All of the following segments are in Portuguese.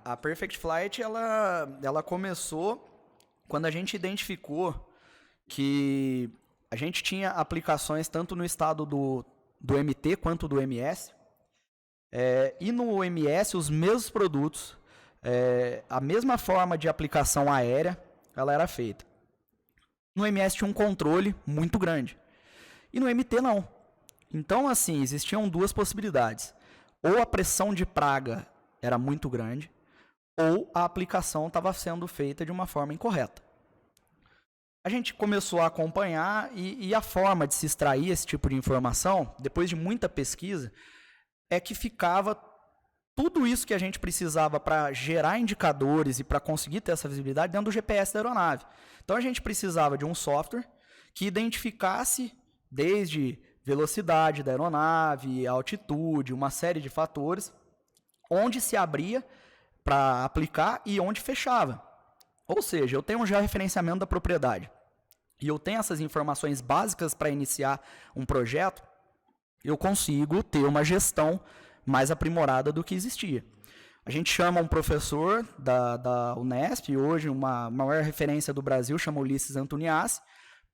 A Perfect Flight, ela começou quando a gente identificou que a gente tinha aplicações tanto no estado do MT quanto do MS. E no MS, os mesmos produtos, a mesma forma de aplicação aérea, ela era feita. No MS tinha um controle muito grande. E no MT não. Então, assim, existiam duas possibilidades. Ou a pressão de praga era muito grande, ou a aplicação estava sendo feita de uma forma incorreta. A gente começou a acompanhar e a forma de se extrair esse tipo de informação, depois de muita pesquisa, é que ficava tudo isso que a gente precisava para gerar indicadores e para conseguir ter essa visibilidade dentro do GPS da aeronave. Então a gente precisava de um software que identificasse desde velocidade da aeronave, altitude, uma série de fatores, onde se abria para aplicar e onde fechava. Ou seja, eu tenho um georreferenciamento da propriedade e eu tenho essas informações básicas para iniciar um projeto, eu consigo ter uma gestão mais aprimorada do que existia. A gente chama um professor da Unesp, hoje uma maior referência do Brasil, chama Ulisses Antoniassi,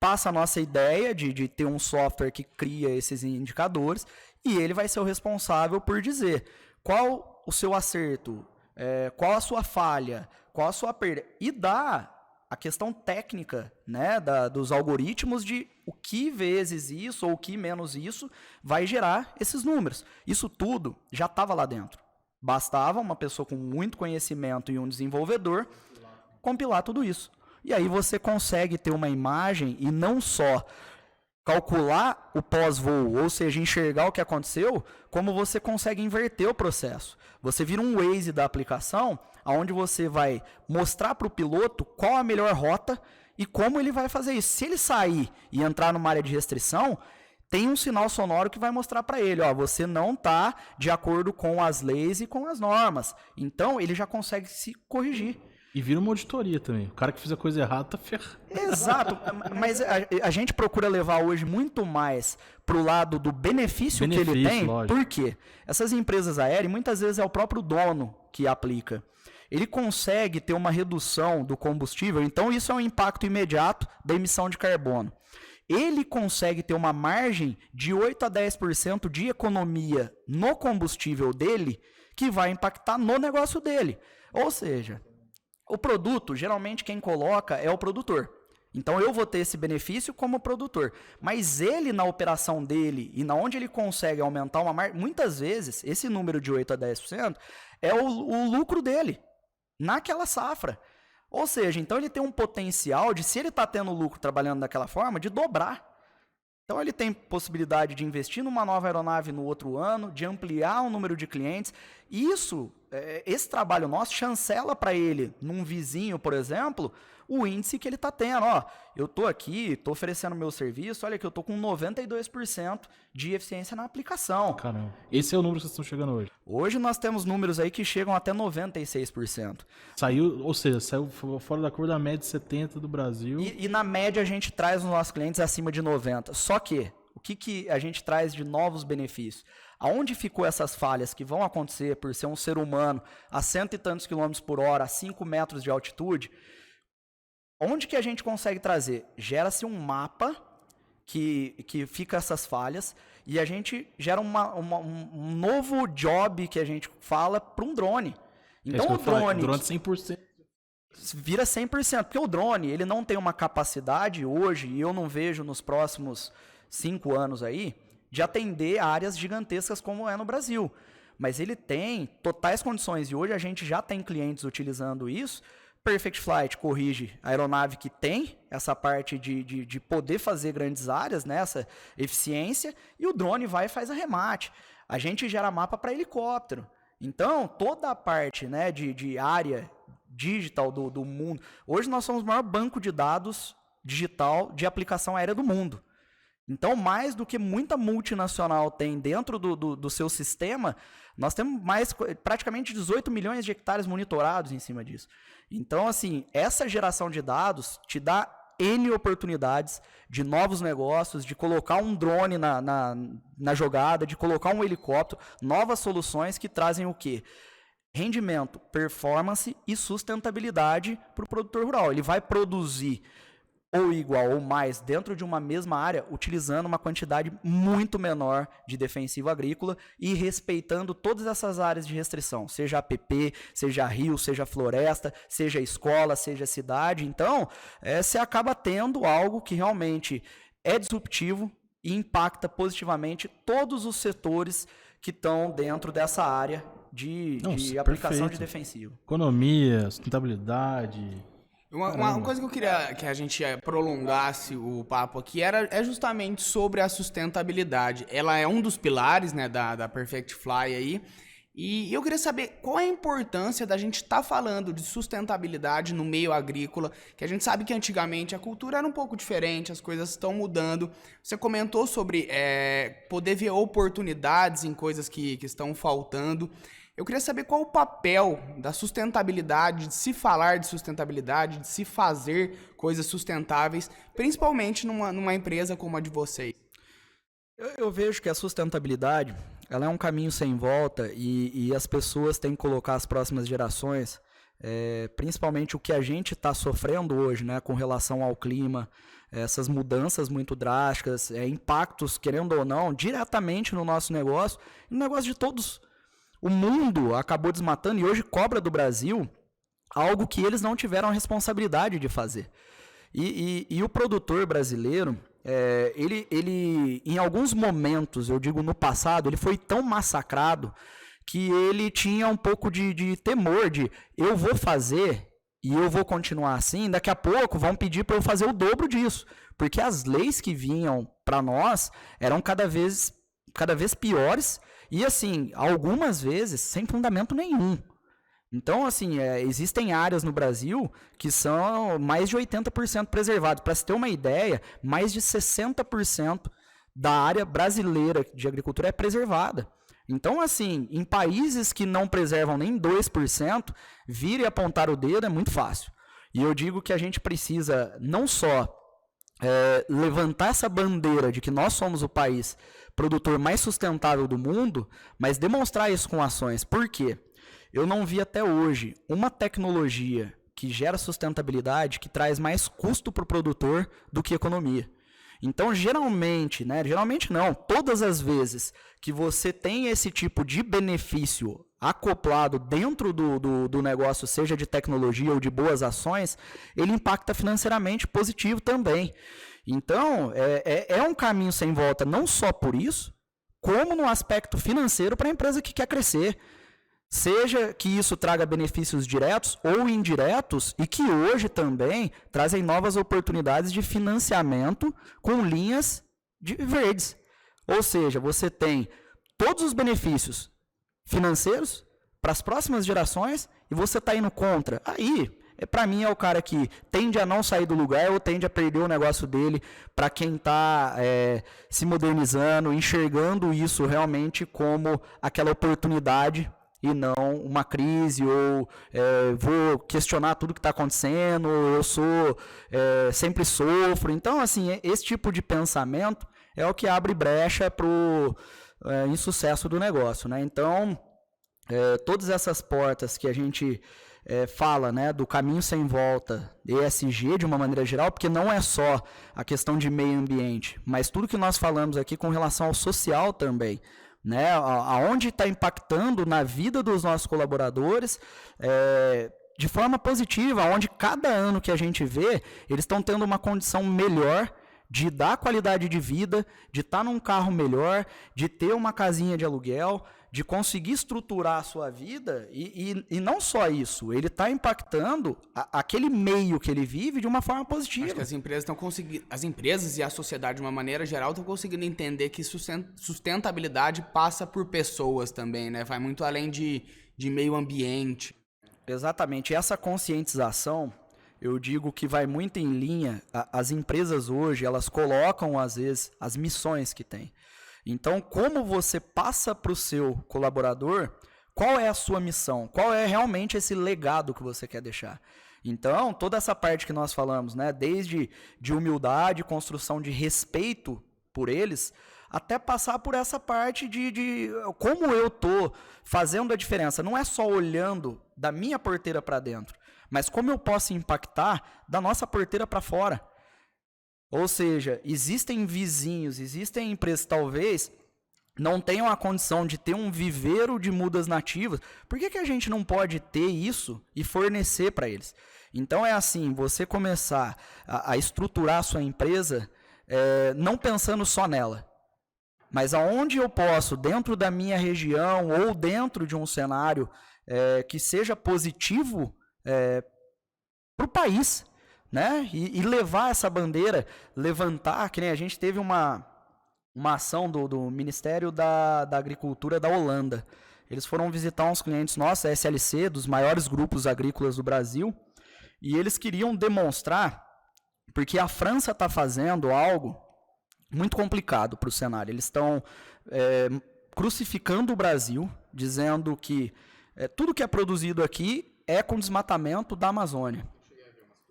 passa a nossa ideia de ter um software que cria esses indicadores e ele vai ser o responsável por dizer qual o seu acerto, qual a sua falha, qual a sua perda, e dá a questão técnica, né, dos algoritmos de o que vezes isso ou o que menos isso vai gerar esses números. Isso tudo já estava lá dentro. Bastava uma pessoa com muito conhecimento e um desenvolvedor compilar tudo isso. E aí você consegue ter uma imagem e não só calcular o pós-voo, ou seja, enxergar o que aconteceu, como você consegue inverter o processo. Você vira um Waze da aplicação, onde você vai mostrar para o piloto qual a melhor rota e como ele vai fazer isso. Se ele sair e entrar numa área de restrição, tem um sinal sonoro que vai mostrar para ele, ó, você não está de acordo com as leis e com as normas. Então, ele já consegue se corrigir. E vira uma auditoria também. O cara que fez a coisa errada tá ferrado. Exato, mas a gente procura levar hoje muito mais pro lado do benefício que ele tem. Lógico. Por quê? Essas empresas aéreas, muitas vezes é o próprio dono que aplica. Ele consegue ter uma redução do combustível, então isso é um impacto imediato da emissão de carbono. Ele consegue ter uma margem de 8 a 10% de economia no combustível dele, que vai impactar no negócio dele. Ou seja, o produto, geralmente quem coloca é o produtor. Então eu vou ter esse benefício como produtor. Mas ele, na operação dele e na onde ele consegue aumentar uma margem, muitas vezes, esse número de 8 a 10% é o lucro dele naquela safra. Ou seja, então ele tem um potencial de, se ele está tendo lucro trabalhando daquela forma, de dobrar. Então ele tem possibilidade de investir numa nova aeronave no outro ano, de ampliar o número de clientes. Isso, esse trabalho nosso chancela para ele, num vizinho, por exemplo, o índice que ele está tendo. Ó, eu estou aqui, estou oferecendo meu serviço, olha que eu estou com 92% de eficiência na aplicação. Caramba, esse é o número que vocês estão chegando hoje. Hoje nós temos números aí que chegam até 96%. Saiu fora da curva da média de 70% do Brasil. E na média a gente traz os nossos clientes acima de 90%. Só que, o que a gente traz de novos benefícios? Aonde ficou essas falhas que vão acontecer por ser um ser humano a 100 e tantos quilômetros por hora, a 5 metros de altitude? Onde que a gente consegue trazer? Gera-se um mapa que fica essas falhas e a gente gera um novo job que a gente fala para um drone. Então o drone 100%. vira 100%, porque o drone ele não tem uma capacidade hoje, e eu não vejo nos próximos 5 anos aí, de atender áreas gigantescas como é no Brasil. Mas ele tem totais condições, e hoje a gente já tem clientes utilizando isso. Perfect Flight corrige a aeronave que tem essa parte de poder fazer grandes áreas, né, essa eficiência, e o drone vai e faz arremate. A gente gera mapa para helicóptero. Então, toda a parte, né, de área digital do mundo. Hoje nós somos o maior banco de dados digital de aplicação aérea do mundo. Então, mais do que muita multinacional tem dentro do seu sistema, nós temos praticamente 18 milhões de hectares monitorados em cima disso. Então, assim, essa geração de dados te dá N oportunidades de novos negócios, de colocar um drone na jogada, de colocar um helicóptero, novas soluções que trazem o quê? rendimento, performance e sustentabilidade para o produtor rural. Ele vai produzir ou igual ou mais dentro de uma mesma área, utilizando uma quantidade muito menor de defensivo agrícola e respeitando todas essas áreas de restrição, seja APP, seja rio, seja floresta, seja escola, seja cidade. Então, você acaba tendo algo que realmente é disruptivo e impacta positivamente todos os setores que estão dentro dessa área de aplicação de defensivo. Economia, sustentabilidade. Uma coisa que eu queria que a gente prolongasse o papo aqui é justamente sobre a sustentabilidade. Ela é um dos pilares, né, da Perfect Fly aí. E eu queria saber qual é a importância da gente estar falando de sustentabilidade no meio agrícola, que a gente sabe que antigamente a cultura era um pouco diferente, as coisas estão mudando. Você comentou sobre poder ver oportunidades em coisas que estão faltando. Eu queria saber qual o papel da sustentabilidade, de se falar de sustentabilidade, de se fazer coisas sustentáveis, principalmente numa empresa como a de vocês. Eu vejo que a sustentabilidade ela é um caminho sem volta e as pessoas têm que colocar as próximas gerações, principalmente o que a gente está sofrendo hoje, né, com relação ao clima, essas mudanças muito drásticas, impactos, querendo ou não, diretamente no nosso negócio, no negócio de todos. O mundo acabou desmatando e hoje cobra do Brasil algo que eles não tiveram a responsabilidade de fazer. E o produtor brasileiro, ele em alguns momentos, eu digo no passado, ele foi tão massacrado que ele tinha um pouco de temor de eu vou fazer e eu vou continuar assim, daqui a pouco vão pedir para eu fazer o dobro disso. Porque as leis que vinham para nós eram cada vez piores e, assim, algumas vezes sem fundamento nenhum. Então, assim, existem áreas no Brasil que são mais de 80% preservadas. Para se ter uma ideia, mais de 60% da área brasileira de agricultura é preservada. Então, assim, em países que não preservam nem 2%, vir e apontar o dedo é muito fácil. E eu digo que a gente precisa não só levantar essa bandeira de que nós somos o país produtor mais sustentável do mundo, mas demonstrar isso com ações. Por quê? Eu não vi até hoje uma tecnologia que gera sustentabilidade que traz mais custo para o produtor do que economia. Então, geralmente não, todas as vezes que você tem esse tipo de benefício acoplado dentro do negócio, seja de tecnologia ou de boas ações, ele impacta financeiramente positivo também. Então, é um caminho sem volta, não só por isso, como no aspecto financeiro para a empresa que quer crescer. Seja que isso traga benefícios diretos ou indiretos e que hoje também trazem novas oportunidades de financiamento com linhas verdes. Ou seja, você tem todos os benefícios financeiros para as próximas gerações e você está indo contra. Aí, para mim, é o cara que tende a não sair do lugar ou tende a perder o negócio dele para quem está se modernizando, enxergando isso realmente como aquela oportunidade e não uma crise, ou vou questionar tudo que está acontecendo, ou eu sempre sofro. Então, assim, esse tipo de pensamento é o que abre brecha para o insucesso do negócio, né? Então, todas essas portas que a gente fala, né, do caminho sem volta, ESG de uma maneira geral, porque não é só a questão de meio ambiente, mas tudo que nós falamos aqui com relação ao social também, né, aonde está impactando na vida dos nossos colaboradores de forma positiva, onde cada ano que a gente vê, eles estão tendo uma condição melhor de dar qualidade de vida, de estar num carro melhor, de ter uma casinha de aluguel, de conseguir estruturar a sua vida e não só isso, ele está impactando aquele meio que ele vive de uma forma positiva. Acho que as empresas estão conseguindo, as empresas e a sociedade de uma maneira geral estão conseguindo entender que sustentabilidade passa por pessoas também, né? Vai muito além de meio ambiente. Exatamente, e essa conscientização, eu digo que vai muito em linha, as empresas hoje, elas colocam às vezes as missões que têm. Então, como você passa para o seu colaborador, qual é a sua missão? Qual é realmente esse legado que você quer deixar? Então, toda essa parte que nós falamos, né, desde de humildade, construção de respeito por eles, até passar por essa parte de como eu tô fazendo a diferença. Não é só olhando da minha porteira para dentro, mas como eu posso impactar da nossa porteira para fora. Ou seja, existem vizinhos, existem empresas que talvez não tenham a condição de ter um viveiro de mudas nativas. Por que a gente não pode ter isso e fornecer para eles? Então é assim, você começar a estruturar a sua empresa não pensando só nela, mas aonde eu posso, dentro da minha região ou dentro de um cenário que seja positivo para o país, né? E levar essa bandeira, levantar, que nem a gente teve uma ação do Ministério da Agricultura da Holanda. Eles foram visitar uns clientes nossos, a SLC, dos maiores grupos agrícolas do Brasil, e eles queriam demonstrar, porque a França está fazendo algo muito complicado para o cenário. Eles estão crucificando o Brasil, dizendo que tudo que é produzido aqui é com desmatamento da Amazônia.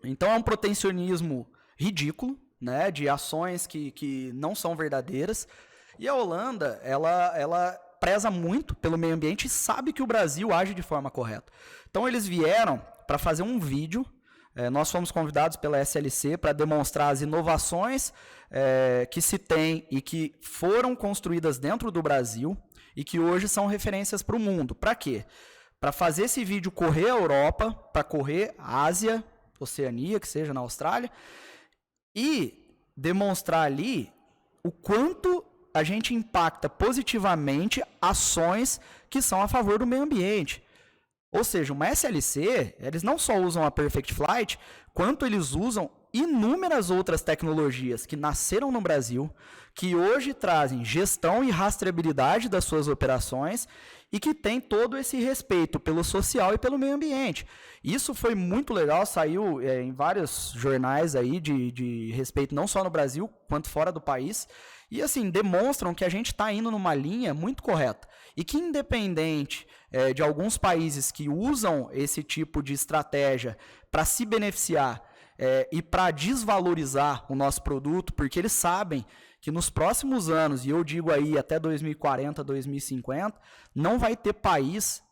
Então é um protecionismo ridículo, né, de ações que não são verdadeiras. E a Holanda, ela preza muito pelo meio ambiente e sabe que o Brasil age de forma correta. Então eles vieram para fazer um vídeo. Nós fomos convidados pela SLC para demonstrar as inovações que se tem e que foram construídas dentro do Brasil e que hoje são referências para o mundo. Para quê? Para fazer esse vídeo correr a Europa, para correr a Ásia, Oceania, que seja na Austrália, e demonstrar ali o quanto a gente impacta positivamente ações que são a favor do meio ambiente. Ou seja, uma SLC, eles não só usam a Perfect Flight, quanto eles usam inúmeras outras tecnologias que nasceram no Brasil, que hoje trazem gestão e rastreabilidade das suas operações e que tem todo esse respeito pelo social e pelo meio ambiente. Isso foi muito legal, saiu em vários jornais aí de respeito não só no Brasil, quanto fora do país. E assim, demonstram que a gente está indo numa linha muito correta. E que independente de alguns países que usam esse tipo de estratégia para se beneficiar e para desvalorizar o nosso produto, porque eles sabem que nos próximos anos, e eu digo aí até 2040, 2050, não vai ter país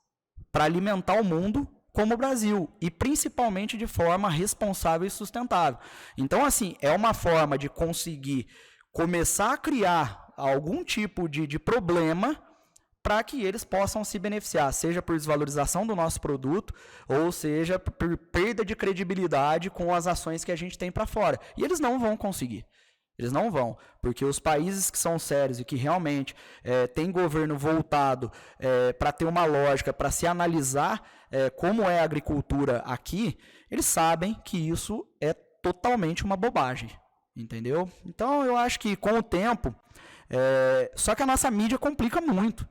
para alimentar o mundo como o Brasil, e principalmente de forma responsável e sustentável. Então, assim, é uma forma de conseguir começar a criar algum tipo de problema para que eles possam se beneficiar, seja por desvalorização do nosso produto, ou seja por perda de credibilidade com as ações que a gente tem para fora. E eles não vão conseguir. Eles não vão, porque os países que são sérios e que realmente têm governo voltado para ter uma lógica, para se analisar como é a agricultura aqui, eles sabem que isso é totalmente uma bobagem, entendeu? Então eu acho que com o tempo, só que a nossa mídia complica muito.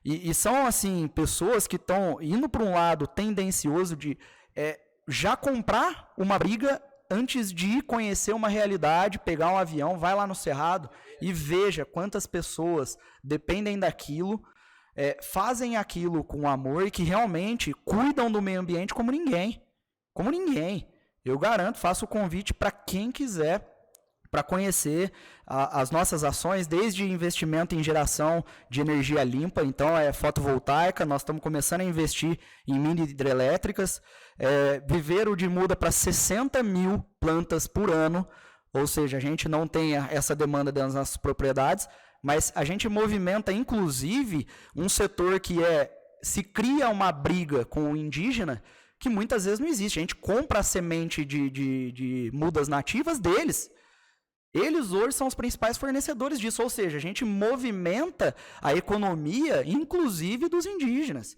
E são assim pessoas que estão indo para um lado tendencioso de já comprar uma briga antes de ir conhecer uma realidade, pegar um avião, vai lá no Cerrado e veja quantas pessoas dependem daquilo, fazem aquilo com amor e que realmente cuidam do meio ambiente como ninguém. Como ninguém. Eu garanto, faço o convite para quem quiser para conhecer as nossas ações, desde investimento em geração de energia limpa, então é fotovoltaica, nós estamos começando a investir em mini hidrelétricas, viveiro de muda para 60 mil plantas por ano, ou seja, a gente não tem essa demanda das nossas propriedades, mas a gente movimenta, inclusive, um setor que se cria uma briga com o indígena, que muitas vezes não existe. A gente compra a semente de mudas nativas deles. Eles hoje são os principais fornecedores disso, ou seja, a gente movimenta a economia, inclusive dos indígenas.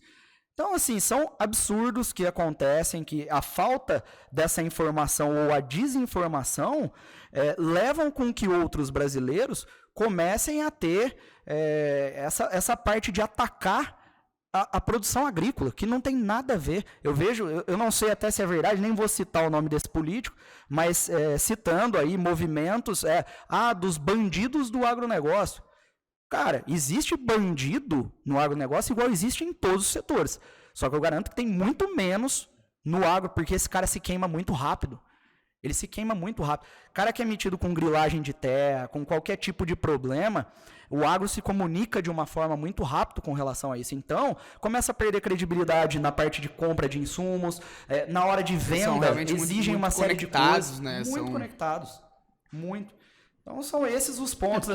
Então, assim, são absurdos que acontecem, que a falta dessa informação ou a desinformação levam com que outros brasileiros comecem a ter essa parte de atacar a produção agrícola, que não tem nada a ver. Eu vejo, eu não sei até se é verdade, nem vou citar o nome desse político, mas citando aí movimentos dos bandidos do agronegócio. Cara, existe bandido no agronegócio igual existe em todos os setores. Só que eu garanto que tem muito menos no agro, porque esse cara se queima muito rápido. Ele se queima muito rápido. Cara que é metido com grilagem de terra, com qualquer tipo de problema, o agro se comunica de uma forma muito rápida com relação a isso. Então, começa a perder credibilidade na parte de compra de insumos, na hora de venda, exigem uma série de coisas. Né? Muito conectados. Muito. Então, são esses os pontos.